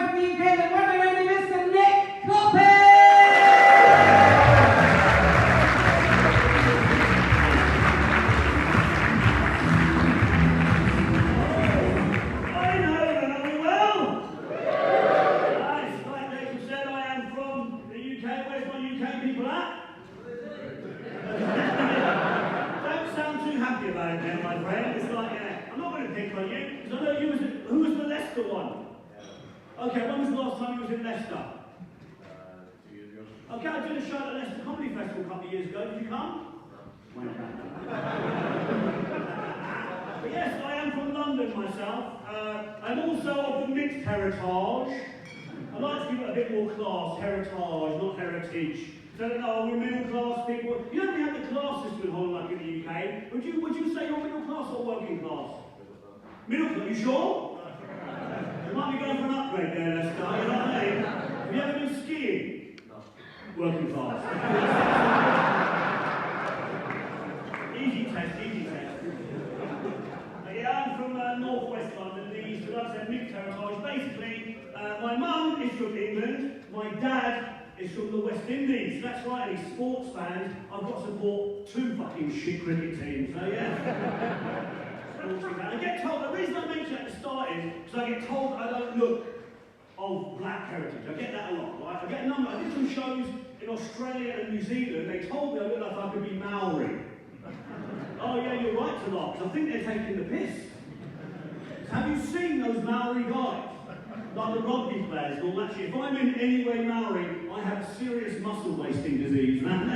from the UK, the one and only Mr. Nik Coppin! Okay, when was the last time you was in Leicester? 2 years ago. Okay, I did a show at the Leicester Comedy Festival a couple of years ago. Did you come? No. But yes, I am from London myself. I'm also of the mixed heritage. I like to give it a bit more class. Heritage, not heritage. So, no, we're middle class people. You don't really have the class system in Holland like in the UK. Would you say you're middle class or working class? Middle class, you sure? You might be going for an upgrade there, Leicester, you know what I mean? Have you ever been skiing? No. Working class. Easy test. Yeah, I'm from northwest London, the east, but like I said, mixed heritage. Basically, my mum is from England, my dad is from the West Indies. That's right, any sports fans, I've got to support 2 fucking shit cricket teams, so yeah. I get told, the reason I mention at the start is because I get told I don't look of black heritage. I get that a lot, right? I get a number, I did some shows in Australia and New Zealand, they told me I looked like I could be Maori. Oh yeah, you're right to laugh, because I think they're taking the piss. Have you seen those Maori guys? Like the rugby players and all that shit. If I'm in any way Maori, I have serious muscle wasting disease, man.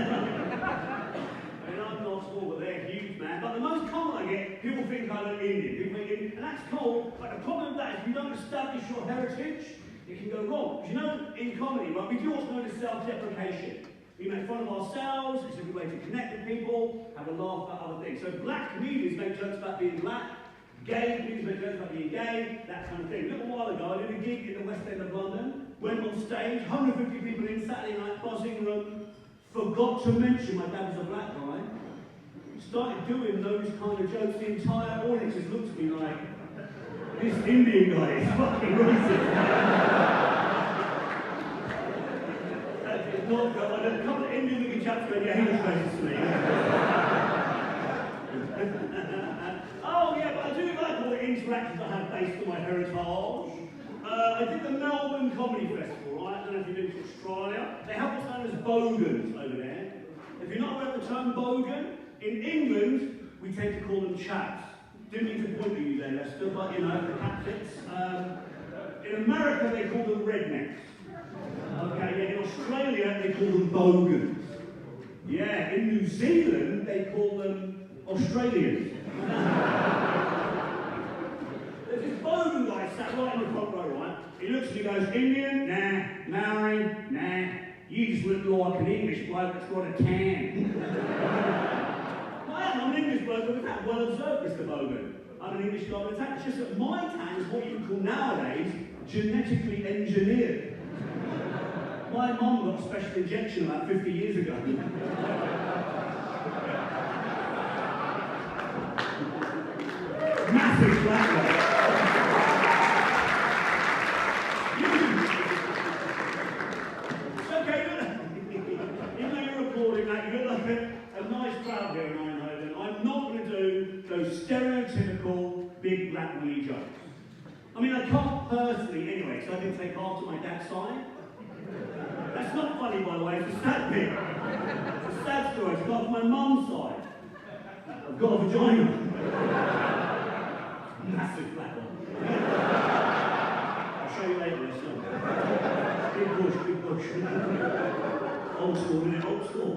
I'm not small, but they're huge, man. But the most common I get, people think I look Indian. People think Indian, and that's cool. But the problem with that is if you don't establish your heritage, it can go wrong. Because you know, in comedy, right, we do what's known as self-deprecation. We make fun of ourselves, it's a good way to connect with people, have a laugh about other things. So black comedians make jokes about being black, gay comedians make jokes about being gay, that kind of thing. A little while ago, I did a gig in the West End of London, went on stage, 150 people in, Saturday night, buzzing room, forgot to mention my dad was a black guy, started doing those kind of jokes, the entire audience just looked at me like, this Indian guy is fucking racist. A couple of Indian looking chaps going, yeah, he looks racist to me. Oh yeah, but I do like all the interactions I have based on my heritage. I did the Melbourne Comedy Festival, right? I don't know if you've been to Australia. They have what's known as bogans over there. If you're not aware of the term bogan, in England, we tend to call them chaps. Didn't mean to point at you there, Leicester, but you know, the captives. In America, they call them rednecks. Okay, yeah, in Australia, they call them bogans. Yeah, in New Zealand, they call them Australians. There's this bogan guy sat right in the front row, right? He looks at me and goes, Indian? Nah. Maori? Nah. You just look like an English bloke that's got a tan. I'm an English bloke with a tan. Well observed, Mr. Bogan. I'm an English guy with a tan. It's just that my tan is what you would call nowadays genetically engineered. My mum got a special injection about 50 years ago. Massive black one. It's okay, even though you're applauding that, you look like a nice crowd here in Eindhoven. I'm not going to do those stereotypical big black willy jokes. I mean, I can't personally, anyway, so I can take after my dad's side. That's not funny, by the way, it's a sad bit. It's a sad story, it's got my mum's side. I've got a vagina. Massive black one. I'll show you later, this one. Big bush. Old school, isn't it? Old school.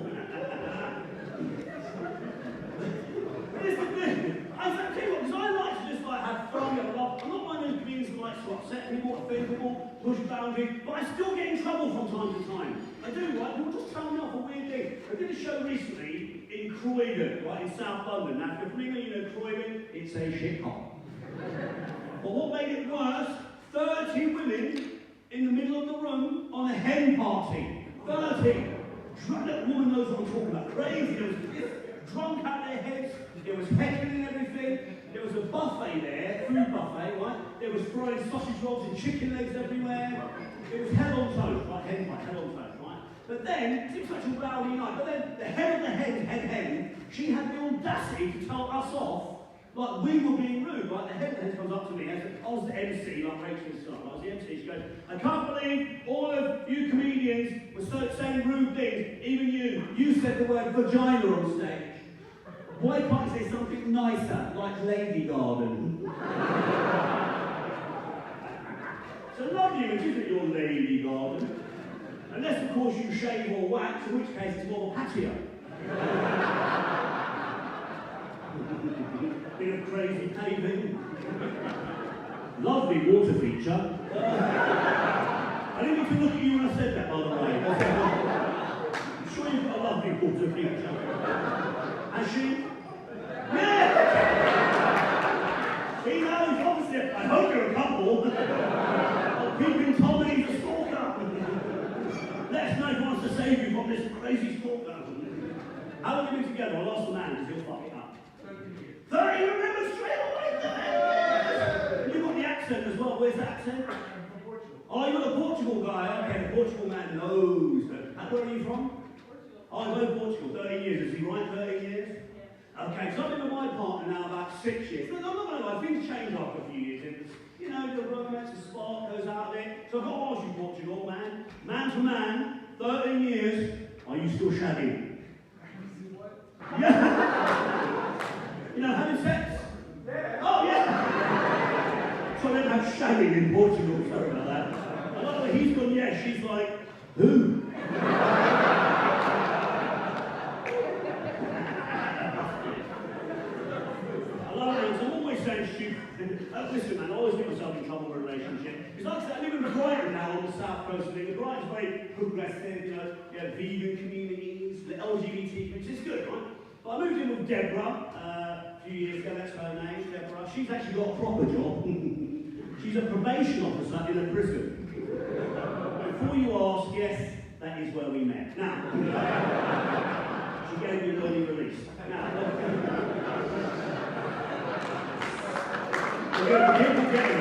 Here's the thing. I tell you what, because I like to just like have fun and laugh. I'm not one of those comedians who likes to upset people, offend people, push boundaries, but I still get in trouble from time to time. I do, right? People just tell me off for weird things. I did a show recently in Croydon, right, in South London. Now, if you're from England, you know Croydon, it's a shithole. But what made it worse, 30 women in the middle of the room on a hen party. 30. That woman knows what I'm talking about. Crazy. It was drunk out their heads. It was heckling and everything. there was a buffet there, food buffet, right? There was fried sausage rolls and chicken legs everywhere. It was hell on toast, right? Hell on toast, right? But then, it was such a rowdy night, but then the head of the hen, she had the audacity to tell us off like we were being rude, right? The head of the hen comes up to me, I was the MC, like Rachel's son, I was the MC, she goes, I can't believe all of you comedians were saying rude things, even you said the word vagina on stage. Why can't you say something nicer, like Lady Garden? It's a lovely image, isn't it, your Lady Garden? Unless, of course, you shave or wax, in which case it's more of a patio. Bit of crazy paving. Lovely water feature. I didn't need to look at you when I said that, by the way. I'm sure you've got a lovely water feature. Has she? Yeah! She knows, obviously. I hope you're a couple. Keeping Tommy the stalker. Let us know if he wants to save you from this crazy stalker. How long have you been together? I'll ask the man because he'll fuck it up. 30, you remember straight away, and you've got the accent as well. Where's that accent? I'm from Portugal. Oh, you're the Portugal guy. Okay, the Portugal man knows. And where are you from? Portugal. Oh, I know Portugal. 30 years. Is he right? 30 years? Yeah. Okay, so I've been with my partner now about 6 years. Look, I'm not going to lie, things change after a few years. You know, the romance, the spark goes out of it. So I've got to ask you, Portugal, man. Man to man, 13 years, are you still shagging? Yeah. You know, having sex? Yeah. Oh, yeah. So I don't have shagging in Portugal, sorry about that. I love that he's gone, yeah, she's like, who? I love it, I'm always saying stupid. Listen, man, I always get myself in trouble with a relationship. It's like I live in Brighton now on the south coast of England. Brighton's very progressive, you know, vegan communities, the LGBT communities, it's good, right? But I moved in with Deborah a few years ago, that's her name, Deborah. She's actually got a proper job. She's a probation officer in a prison. Before you ask, yes, that is where we met. Now, she gave me an early release. Now, we're going to get together,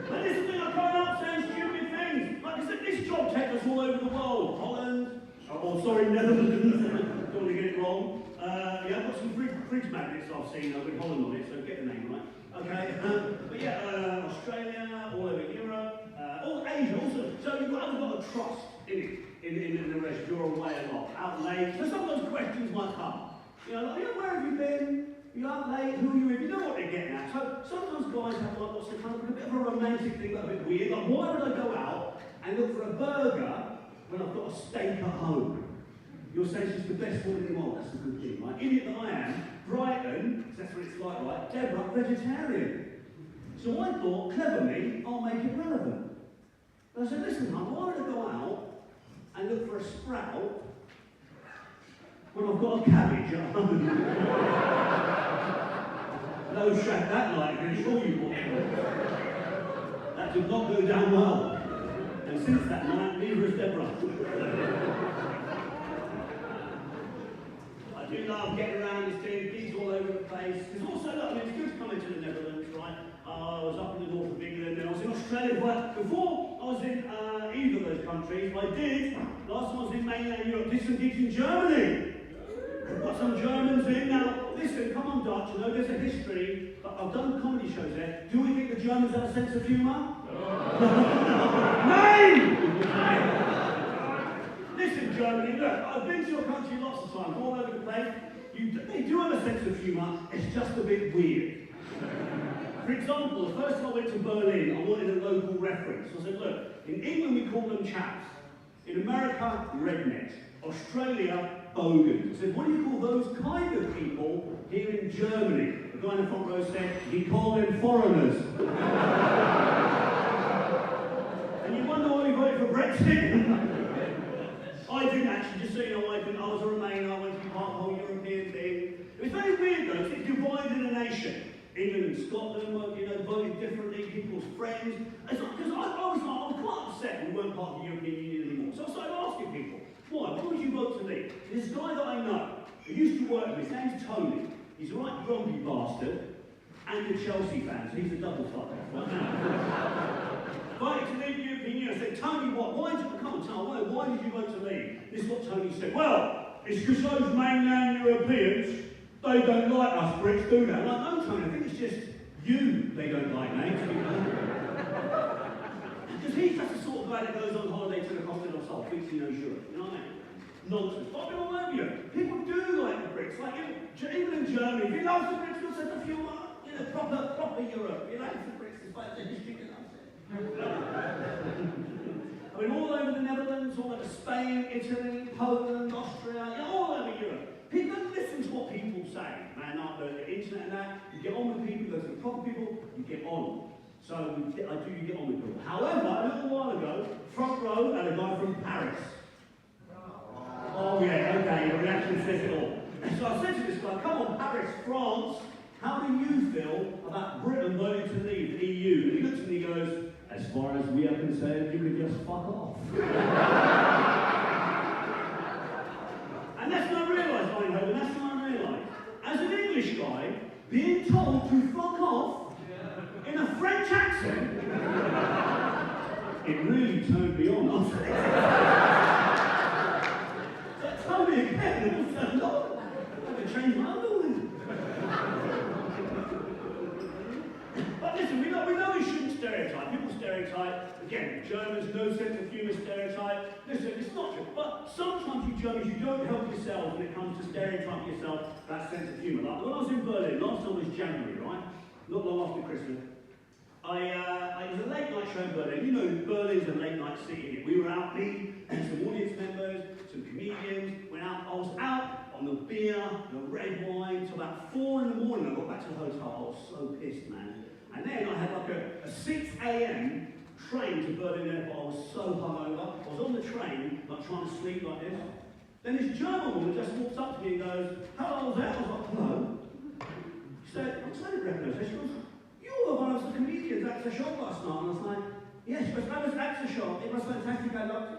but this thing, I can't up saying stupid things. Like I said, this job takes us all over the world. Holland, Netherlands, don't want to get it wrong. Yeah, I've got some fridge magnets I've seen with Holland on it, so get the name right. Okay, but yeah, Australia, all over Europe, all Asia also. So you've got a trust in it, in the rest. You're away a lot, out late. So some of those questions might come. You know, like, where have you been? You're out late, who are you with? You know what they're getting at. So sometimes guys have like what's the kind of a bit of a romantic thing, but a bit weird. Like, why would I go out and look for a burger when I've got a steak at home? You're saying she's the best woman in the world. That's a good thing, right? Idiot that I am, Brighton, that's what it's like, right? Deborah, vegetarian. So I thought, clever me, I'll make it relevant. And I said, listen, hon, why would I go out and look for a sprout when I've got a cabbage at home? No shag that like, I can assure you what. That did not go down well. And since that night, neither has Deborah. I do love getting around this thing, gigs all over the place. It's also, look, I mean, it's good to come into the Netherlands, right? I was up in the north of England, then I was in Australia. But before I was in either of those countries, I did, last time I was in mainland Europe, did some gigs in Germany. We've got some Germans in. Now, listen, come on, Dutch, I know there's a history, but I've done comedy shows there. Do we think the Germans have a sense of humour? Name! Listen, Germany, look, I've been to your country lots of times, all over the place. They do have a sense of humour, it's just a bit weird. For example, the first time I went to Berlin, I wanted a local reference. I said, look, in England we call them chaps. In America, rednecks. Australia, bogans. I said, what do you call those kind of people here in Germany? The guy in the front row said, we call them foreigners. And you wonder why we voted for Brexit? I didn't actually, just so you know, I was a Remainer, I went through part of the whole European thing. It was very weird though, it's divided a nation. England and Scotland were, you know, voted differently, people's friends. Because I was quite upset we weren't part of the European Union anymore. So I started asking people, why? Why would you vote to leave? This guy that I know, who used to work with me. His name's Tony. He's a right grumpy bastard and a Chelsea fan, so he's a double fucker. Right now. Invited to leave the European Union. I said, Tony, why did you come? Why did you vote to leave? This is what Tony said. Well, it's because those mainland Europeans, they don't like us Brits, do they? I'm like, no, Tony, I think it's just you they don't like, mate. Because he's just the sort of guy that goes on holiday to the Costa del Sol, thinks he knows Europe, you know what I mean? Nonsense. But I've been all over you. People do like the Brits. Like, even in Germany, if you love the Brits, you'll set a few proper Europe. You like the Brits, despite their history, you loves it. I mean, all over the Netherlands, all over Spain, Italy, Poland, Austria, all over Europe. People don't listen to what people say, man. Like the internet and that, you get on with people, you go to the proper people, you get on. So you get on with people. However, a little while ago, front row had a guy from Paris. Oh yeah, okay, your reaction says it all. So I said to this guy, come on, Paris, France, how do you feel about Britain voting to leave the EU? And he looks at me and he goes, as far as we are concerned, you can just fuck off. And that's when I realised, Eindhoven, that's when I realised, as an English guy, being told to fuck off in a French accent, it really turned me on. So tell me again, it was turned on. I had to change my underwear. But listen, we know we shouldn't stereotype. People stereotype. Again, Germans, no sense of humour, stereotype. Listen, it's not true. But sometimes you Germans, you don't help yourselves when it comes to stereotyping yourself, that sense of humour. Like when I was in Berlin, last time was January, right? Not long after Christmas. It was a late night show in Berlin. You know, Berlin's a late night city. We were out, me and some audience members, some comedians, went out. I was out on the beer, the red wine, till about 4 in the morning. I got back to the hotel. I was so pissed, man. And then I had like a 6 a.m. train to Berlin Airport. I was so hungover. I was on the train, like trying to sleep like this. Then this German woman just walks up to me and goes, hello there. I was like, hello. She said, I'm sorry to recognize her. She goes, you were one of the comedians at the show last night. And I was like, yes, but I was at the show. It was fantastic. I loved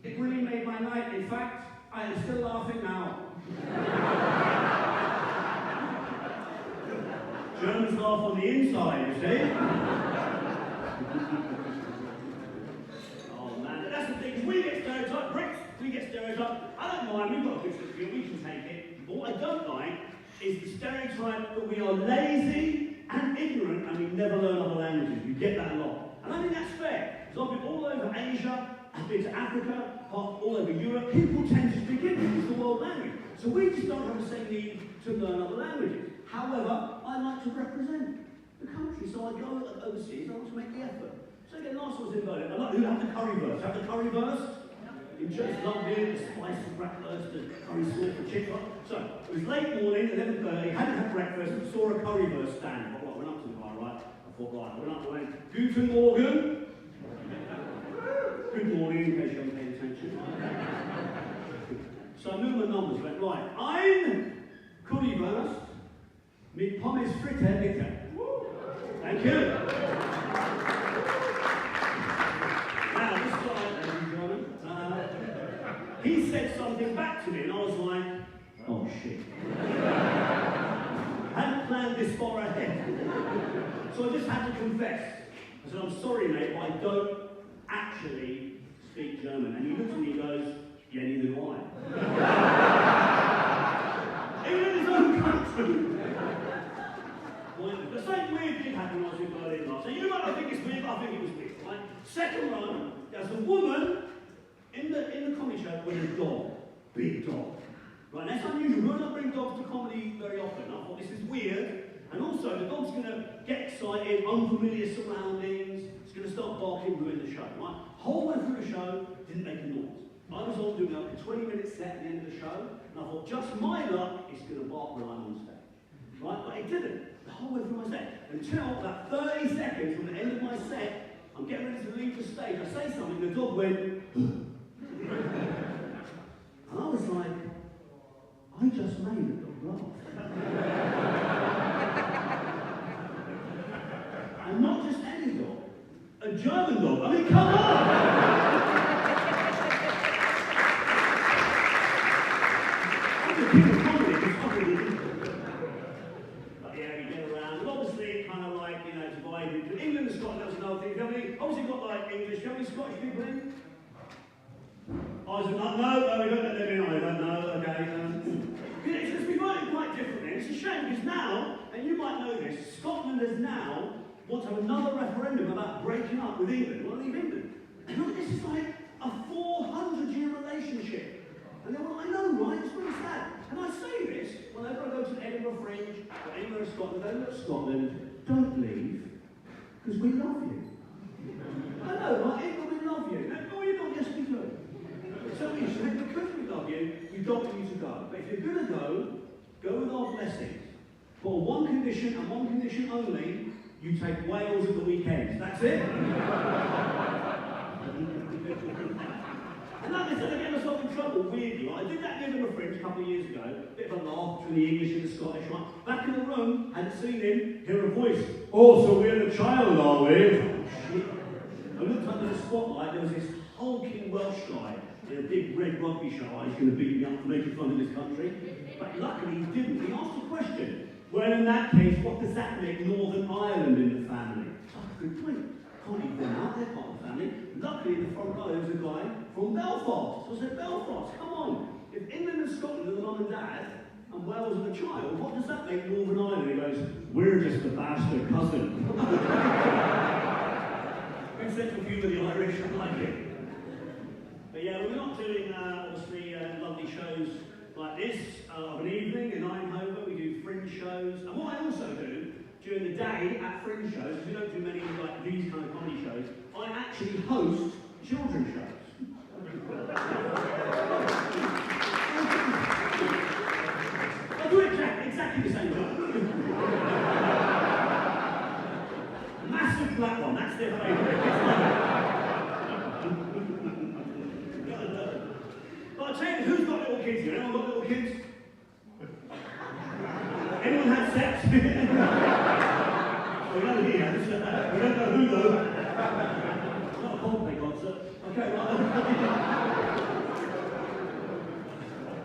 it. It really made my night. In fact, I am still laughing now. Germans laugh on the inside, you see. Oh man, that's the thing. We get stereotyped. Brits, we get stereotyped. I don't mind. We've got a good sense of humour. We can take it. But what I don't like is the stereotype that we are lazy and ignorant and we never learn other languages. You get that a lot. And I think that's fair. Because I've been all over Asia, I've been to Africa, all over Europe. People tend to speak English. It's the world language. So we just don't have the same need to learn other languages. However, I like to represent the country. So I go overseas, I want to make the effort. So again, last one was in Berlin. I like to have the currywurst. Have the currywurst? In church, loved it, the spicy bratwurst, the curry sauce, the chicken. So, it was late morning, 11:30, hadn't had breakfast, saw a currywurst stand. I went up to the bar, right? I thought, right, I went up and went, Guten Morgen. Good morning, in case you haven't paid attention. So I knew my numbers, went, right, ein Currywurst mit Pommes frites bitte. Thank you. Now, this guy, ladies and gentlemen, he said something back to me, and I was like, oh shit. I hadn't planned this far ahead. So I just had to confess. I said, I'm sorry, mate, but I don't actually speak German. And he looked at me and goes, yeah, neither do I. Even in his own country. The same weird thing happened when I was in Berlin last. So you might not think it's weird, but I think it was weird, right? Second row, there's a woman in the comedy show with a dog. Big dog. Right, that's unusual. We don't bring dogs to comedy very often. I thought this is weird. And also, the dog's going to get excited, unfamiliar surroundings. It's going to start barking, ruin the show, right? Whole way through the show, didn't make a noise. I was on doing like a 20-minute set at the end of the show, and I thought, just my luck, it's going to bark when I'm on stage. Right? But it didn't. The whole way through my set. Until about 30 seconds from the end of my set, I'm getting ready to leave the stage. I say something, the dog went, and I was like, I just made the dog laugh. And not just any dog, a German dog. I mean, come on! I'm the king of obviously got like English. Do you have any Scottish people in? Isaac, no, we don't let them in either. No, okay. It's just we write it quite differently. It's a shame because now, and you might know this, Scotland has now want to have another referendum about breaking up with England. Want to leave England? Look, this is like a 400-year relationship. And they're like, I know, right? It's really sad. And I say this whenever I go to the Edinburgh Fringe or anywhere in Scotland. I look, Scotland, don't leave, because we love you. I know, right? England, we love you. No, you don't. Yes, we do. So because we love you, we don't want you to go. But if you're going to go with our blessings. But on one condition, and one condition only, you take Wales at the weekends. That's it. And that is going to get myself in trouble, weirdly. Right? I did that in Edinburgh Fringe a couple of years ago. Bit of a laugh between the English and the Scottish. Right? Back in the room, hadn't seen him, hear a voice. Oh, so we're the child, are we? Oh, shit. I looked under the spotlight, there was this hulking Welsh guy in a big red rugby shirt. He's going to beat me up for making fun of this country. But luckily he didn't. He asked a question. Well, in that case, what does that make Northern Ireland in the family? Oh, good point. Can't leave them out, they're part of the family. Luckily, in the front row, there was a guy from Belfast. So I said, Belfast, come on. If England and Scotland are the mum and dad, and Wales are the child, what does that make Northern Ireland? He goes, we're just the bastard cousin. Good sense of humour, the Irish, I like it. But yeah, we're not doing, obviously, lovely shows like this of an evening in Eindhoven. We do fringe shows. And what I also do during the day at fringe shows, because we don't do many like these kind of comedy shows, I actually host children's shows. I do exactly the same job. Massive black one, that's their favourite. But I tell you, who's got little kids here? Anyone got little kids? Anyone had sex? Oh, we don't hear. We don't know who though. It's not a Coldplay concert. Okay, right.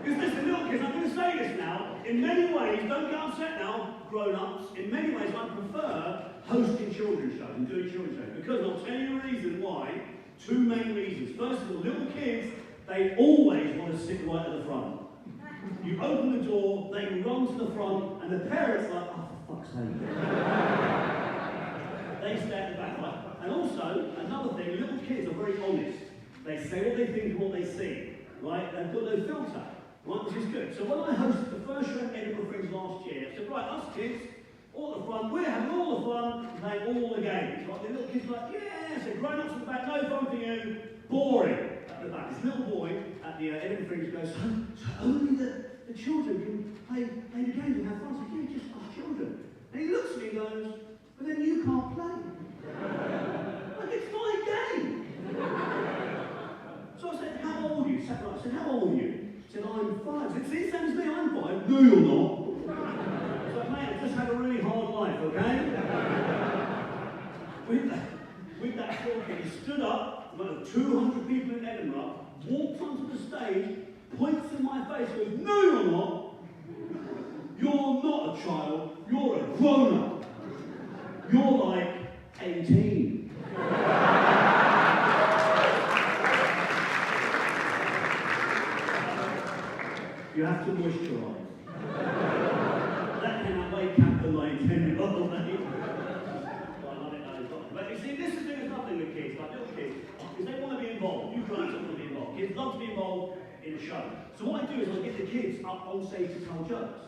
Because listen, little kids, I'm going to say this now. In many ways, don't get upset now, grown-ups. In many ways, I prefer hosting children's shows and doing children's shows. Because I'll tell you a reason why. Two main reasons. First of all, little kids, they always want to sit right at the front. You open the door, they run to the front, and the parents are like, oh, for fuck's sake. They stay at the back. Right? And also, another thing, little kids are very honest. They say what they think and what they see. Right? They've got no filter. Right? Which is good. So when I hosted the first show at Edinburgh Fringe last year, I said, right, us kids, all at the front, we're having all the fun, playing all the games. Right? The little kids are like, yeah, so grown-ups at the back, no fun for you, boring. At the back. This little boy at the Edinburgh Fringe goes, so only the children can play the games and have fun. So yeah, just us children. And he looks at me and goes, but then you can't play. Like, it's my game. So I said, how old are you? I said, how old are you? He said, I'm 5. I said, see, same as me, I'm 5. No, you're not. I said, mate, I've just had a really hard life, okay? With that short kid, he stood up, about 200 people in Edinburgh, walked onto the stage, points in my face, goes, no, you're not. You're not a child, you're a grown-up. You're like 18. You have to moisturise. That cannot wait, Captain, my 10-year-old. But you see, this is doing nothing with kids, like little kids, because they want to be involved. You grown-ups want to be involved. Kids love to be involved in a show. So what I do is I get the kids up on stage to tell jokes.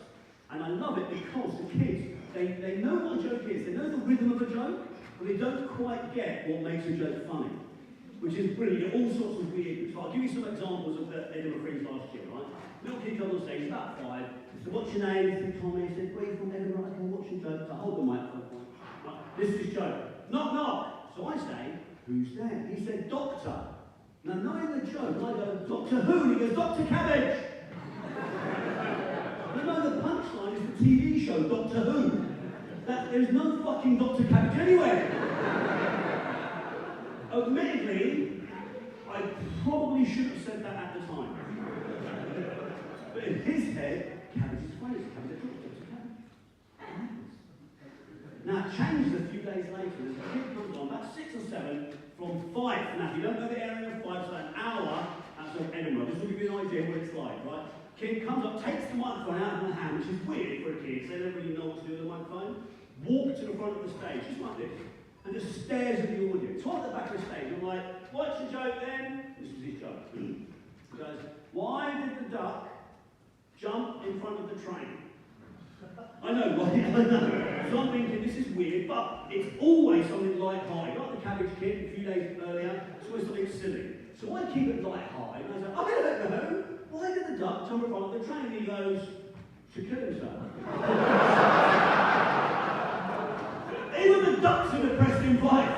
And I love it because the kids, they know what a joke is. They know the rhythm of a joke, but they don't quite get what makes a joke funny. Which is brilliant. You get all sorts of weird. So I'll give you some examples of the Edinburgh Fringe last year, right? Little kid comes on stage, he's about 5. He said, what's your name? He said, Tommy. He said, where are you from Edinburgh? I said, what's your joke? So I hold the microphone. Right, this is his joke. Knock, knock. So I say, who's there? He said, Doctor. Now, knowing the joke, I go, Doctor who? He goes, Dr. Cabbage. I know the punchline is the TV show, Doctor Who. There's no fucking Dr. Cabbage anywhere. Admittedly, I probably should have said that at the time. But in his head, cabbage is funny. Cabbage is Dr. Cabbage. Now, that changes a few days later. There's a kid comes on, about 6 or 7, from Fife. Now, if you don't know the area of Fife, it's like an hour outside of Edinburgh. This will give you an idea what it's like, right? Kid comes up, takes the microphone out of my hand, which is weird for a kid, so they don't really know what to do with the microphone. Walks to the front of the stage, just like this, and just stares at the audience. Right at the back of the stage, I'm like, what's your joke then? This is his joke. He goes, why did the duck jump in front of the train? I know, right? I know. So I'm thinking, this is weird, but it's always something light-hearted. Like the Cabbage Kid a few days earlier, it's always something silly. So I keep it light-hearted, and I say, I don't know, why did the duck jump in front of the train? And he goes, to kill himself. Even the ducks are depressed in Fife.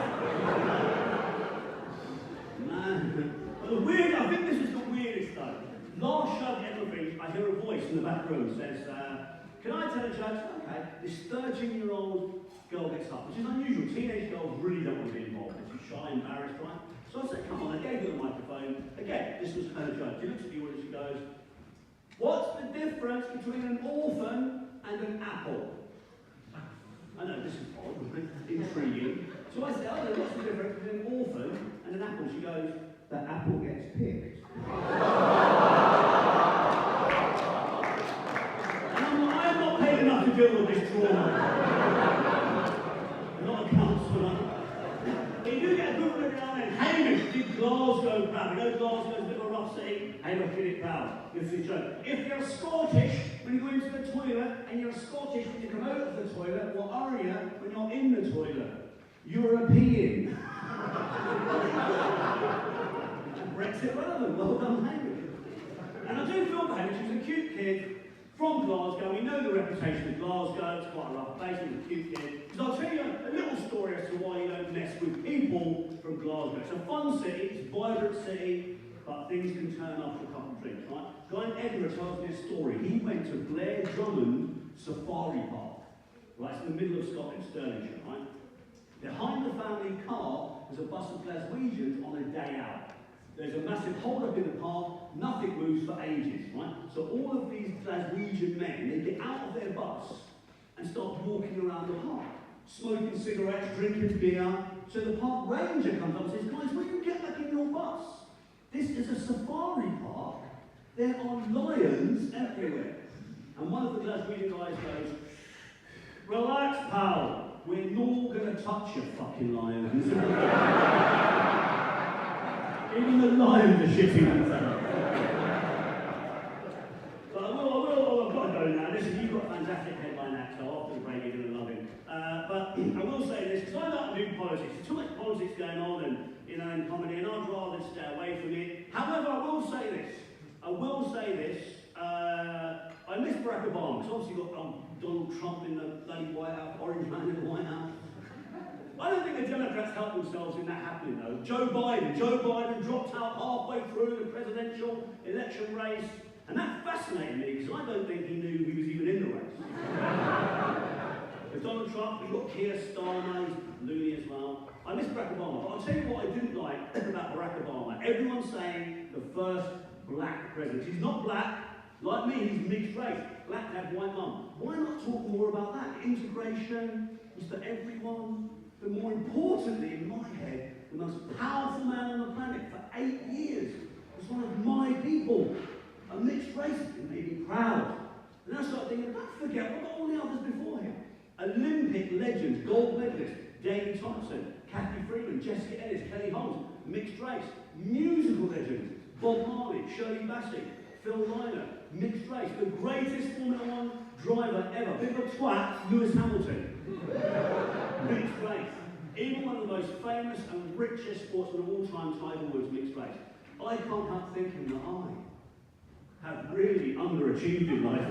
Man. But the weird, I think this is the weirdest though. Last show at Edinburgh, I hear a voice in the back room says, can I tell a joke? Okay. This 13-year-old girl gets up, which is unusual. Teenage girls really don't want to be involved. She's shy, embarrassed, right? So I said, come on, I gave her the microphone. Again, this was her joke. She looks at the audience and goes, what's the difference between an orphan and an apple? I know, this is odd, intriguing. So I said, oh, what's the difference between an orphan and an apple? She goes, the apple gets picked. I'm not paid enough to deal with this trauma. I'm not a counsellor. But you do get a good one every now and then. Hamish did Glasgow proud. You know Glasgow's a bit of a rough city. Hamish did it proud. You'll see Joe. If you're Scottish, when you go into the toilet, and you're Scottish when you come out of the toilet, what are you when you're in the toilet? European. Brexit relevant. Well done, Hamish. And I do feel for Hamish. He's a cute kid. From Glasgow, we know the reputation of Glasgow, it's quite a rough place, he's a cute kid. So I'll tell you a little story as to why you don't mess with people from Glasgow. It's a fun city, it's a vibrant city, but things can turn after a couple of drinks, right? A guy in Edinburgh tells me a story. He went to Blair Drummond Safari Park, right? It's in the middle of Scotland, Stirlingshire, right? Behind the family car was a bus of Glaswegians on a day out. There's a massive hold-up in the park, nothing moves for ages, right? So all of these Glaswegian men, they get out of their bus and start walking around the park, smoking cigarettes, drinking beer. So the park ranger comes up and says, guys, will you get back in your bus? This is a safari park. There are lions everywhere. And one of the Glaswegian guys goes, relax, pal, we're not going to touch your fucking lions. Even the lions are shitting themselves. But I've got to go now. Listen, you've got a fantastic headline act, so after the break you're going to love him. But I will say this, because I like to do politics. There's too much politics going on and, in comedy, and I'd rather stay away from it. However, I will say this. I miss Barack Obama, because obviously you've got Donald Trump in the bloody White House, Orange Man in the White House. I don't think the Democrats helped themselves in that happening though. Joe Biden dropped out halfway through the presidential election race, and that fascinated me because I don't think he knew he was even in the race. With Donald Trump, we've got Keir Starmer, he's loony as well. I miss Barack Obama, but I'll tell you what I didn't like about Barack Obama. Everyone's saying the first black president. He's not black, like me, he's mixed race. Black dad, white mum. Why not talk more about that? Integration is for everyone. But more importantly, in my head, the most powerful man on the planet for 8 years was one of my people, a mixed race. It made me proud. And I started thinking, don't forget, what about all the others before him? Olympic legends, gold medalists, Davy Thompson, Kathy Freeman, Jessica Ellis, Kelly Holmes, mixed race, musical legends, Bob Marley, Shirley Bassey, Phil Lynott, mixed race, the greatest Formula 1 driver ever, bit of a twat, Lewis Hamilton. Mixed race. Even one of the most famous and richest sportsmen of all time, Tiger Woods, mixed race. I can't help thinking that I have really underachieved in life.